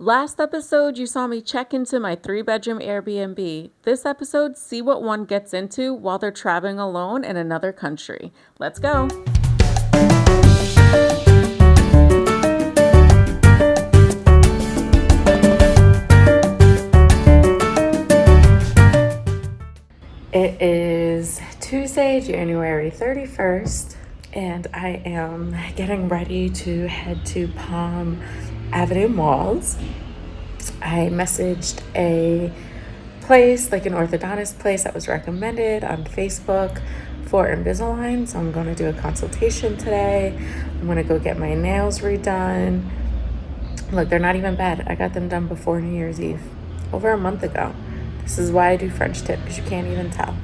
Last episode, you saw me check into my 3-bedroom Airbnb. This episode, see what one gets into while they're traveling alone in another country. Let's go. It is Tuesday, January 31st, and I am getting ready to head to Palm Avenue Malls. I messaged a place, like an orthodontist place that was recommended on Facebook for Invisalign, so I'm going to do a consultation today. I'm going to go get my nails redone. Look, they're not even bad. I got them done before New Year's Eve, over a month ago. This is why I do French tip, because you can't even tell,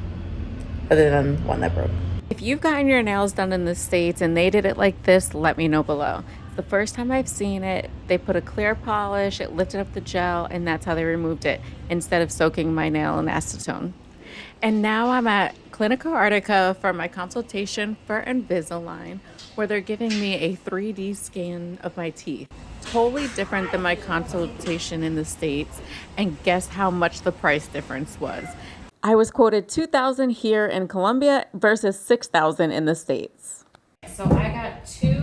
other than one that broke. If you've gotten your nails done in the States and they did it like this, let me know below. It's the first time I've seen it. They put a clear polish, it lifted up the gel, and that's how they removed it, instead of soaking my nail in acetone. And now I'm at Clinica Artica for my consultation for Invisalign, where they're giving me a 3D scan of my teeth. Totally different than my consultation in the States, and guess how much the price difference was. I was quoted $2,000 here in Colombia versus $6,000 in the States. So I got two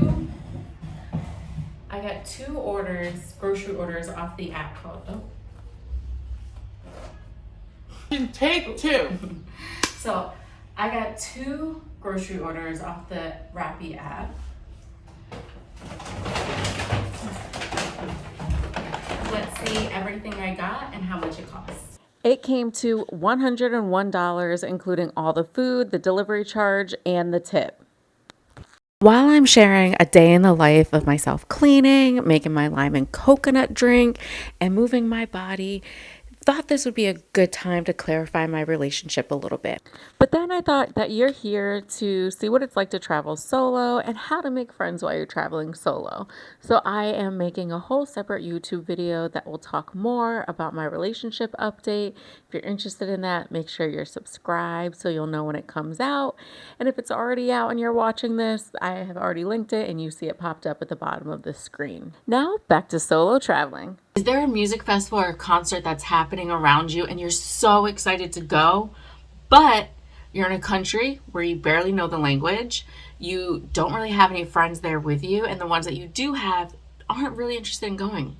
orders, grocery orders off the app called. Take two. So I got 2 grocery orders off the Rappi app. Let's see everything I got and how much it costs. It came to $101, including all the food, the delivery charge, and the tip. While I'm sharing a day in the life of myself cleaning, making my lime and coconut drink, and moving my body, thought this would be a good time to clarify my relationship a little bit. But then I thought that you're here to see what it's like to travel solo and how to make friends while you're traveling solo. So I am making a whole separate YouTube video that will talk more about my relationship update. If you're interested in that, make sure you're subscribed so you'll know when it comes out. And if it's already out and you're watching this, I have already linked it and you see it popped up at the bottom of the screen. Now back to solo traveling. Is there a music festival or concert that's happening around you and you're so excited to go, but you're in a country where you barely know the language, you don't really have any friends there with you, and the ones that you do have aren't really interested in going?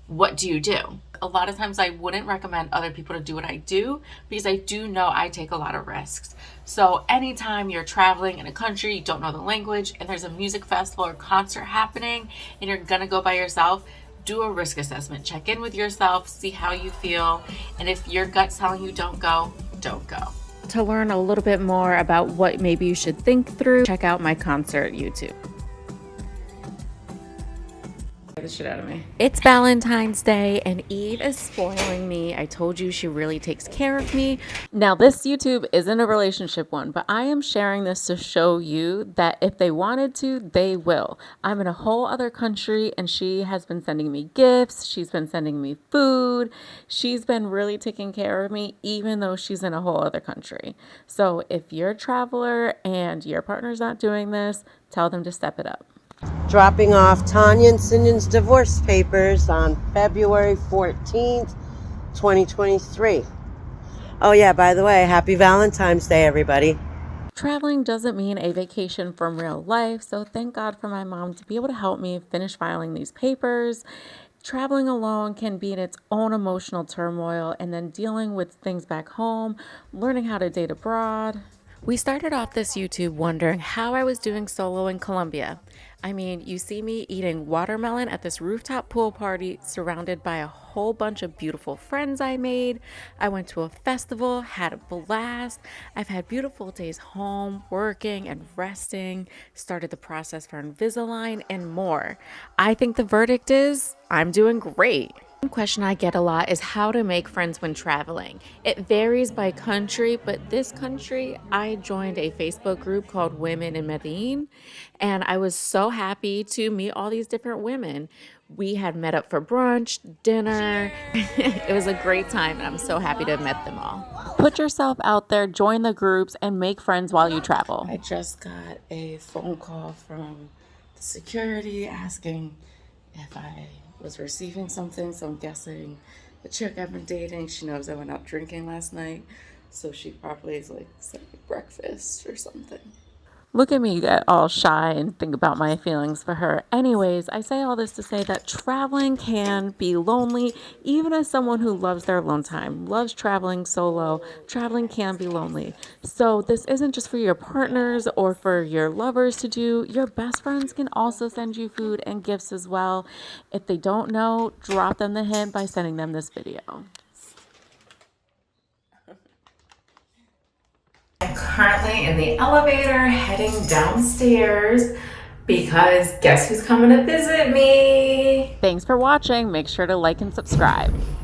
What do you do? A lot of times I wouldn't recommend other people to do what I do because I do know I take a lot of risks. So anytime you're traveling in a country, you don't know the language, and there's a music festival or concert happening and you're gonna go by yourself, do a risk assessment. Check in with yourself, see how you feel, and if your gut's telling you don't go, don't go. To learn a little bit more about what maybe you should think through, check out my concert YouTube. The shit out of me. It's Valentine's Day and Eve is spoiling me. I told you she really takes care of me. Now this YouTube isn't a relationship one, but I am sharing this to show you that if they wanted to, they will. I'm in a whole other country and she has been sending me gifts. She's been sending me food. She's been really taking care of me even though she's in a whole other country. So if you're a traveler and your partner's not doing this, tell them to step it up. Dropping off Tanya and Sinyan's divorce papers on February 14th, 2023. Oh yeah, by the way, happy Valentine's Day, everybody. Traveling doesn't mean a vacation from real life, so thank God for my mom to be able to help me finish filing these papers. Traveling alone can be in its own emotional turmoil, and then dealing with things back home, learning how to date abroad. We started off this YouTube wondering how I was doing solo in Colombia. I mean, you see me eating watermelon at this rooftop pool party surrounded by a whole bunch of beautiful friends I made. I went to a festival, had a blast. I've had beautiful days home, working and resting, started the process for Invisalign and more. I think the verdict is I'm doing great. One question I get a lot is how to make friends when traveling. It varies by country, but this country, I joined a Facebook group called Women in Medellin, and I was so happy to meet all these different women. We had met up for brunch, dinner. It was a great time, and I'm so happy to have met them all. Put yourself out there, join the groups, and make friends while you travel. I just got a phone call from the security asking if I was receiving something, so I'm guessing the chick I've been dating, she knows I went out drinking last night, so she probably is like sending me breakfast or something. Look at me get all shy and think about my feelings for her. Anyways, I say all this to say that traveling can be lonely. Even as someone who loves their alone time, loves traveling solo, traveling can be lonely. So this isn't just for your partners or for your lovers to do. Your best friends can also send you food and gifts as well. If they don't know, drop them the hint by sending them this video. I'm currently in the elevator heading downstairs because guess who's coming to visit me? Thanks for watching. Make sure to like and subscribe.